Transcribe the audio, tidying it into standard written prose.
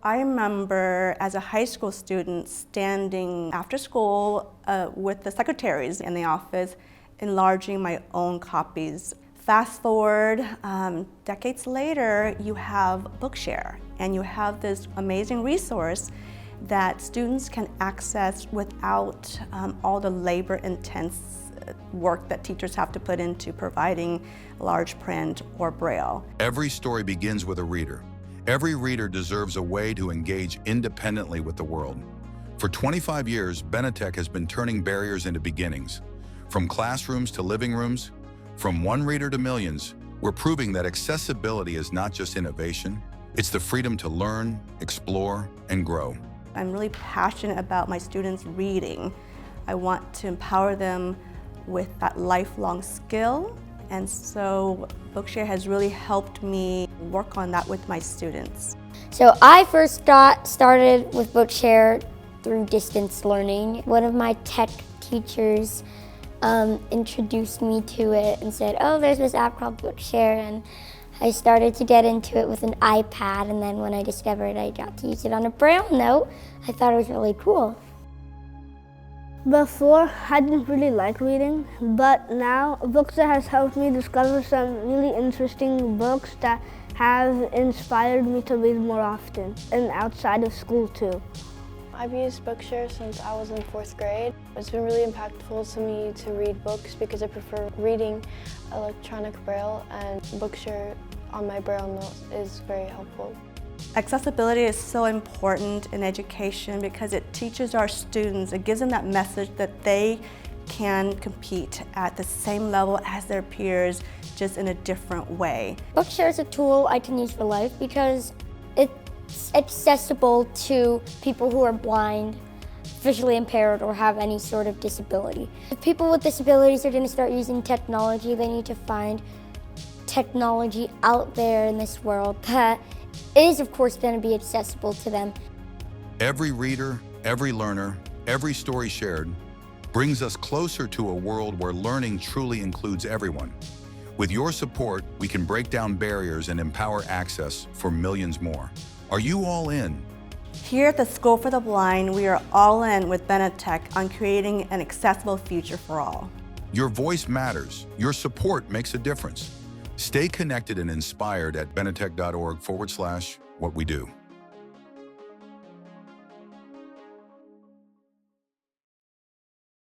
I remember as a high school student standing after school with the secretaries in the office, enlarging my own copies. Fast forward, decades later, you have Bookshare, and you have this amazing resource that students can access without all the labor-intense work that teachers have to put into providing large print or Braille. Every story begins with a reader. Every reader deserves a way to engage independently with the world. For 25 years, Benetech has been turning barriers into beginnings. From classrooms to living rooms, from one reader to millions, we're proving that accessibility is not just innovation, it's the freedom to learn, explore, and grow. I'm really passionate about my students reading. I want to empower them with that lifelong skill, and so Bookshare has really helped me work on that with my students. So I first got started with Bookshare through distance learning. One of my tech teachers introduced me to it and said, oh, there's this app called Bookshare, and I started to get into it with an iPad, and then when I discovered I got to use it on a Braille note, I thought it was really cool. Before, I didn't really like reading, but now Bookshare has helped me discover some really interesting books that have inspired me to read more often, and outside of school too. I've used Bookshare since I was in 4th grade. It's been really impactful to me to read books because I prefer reading electronic Braille, and Bookshare on my Braille notes is very helpful. Accessibility is so important in education because it teaches our students, it gives them that message that they can compete at the same level as their peers, just in a different way. Bookshare is a tool I can use for life because it's accessible to people who are blind, visually impaired, or have any sort of disability. If people with disabilities are going to start using technology, they need to find technology out there in this world that is, of course, going to be accessible to them. Every reader, every learner, every story shared brings us closer to a world where learning truly includes everyone. With your support, we can break down barriers and empower access for millions more. Are you all in? Here at the School for the Blind, we are all in with Benetech on creating an accessible future for all. Your voice matters. Your support makes a difference. Stay connected and inspired at benetech.org/what we do.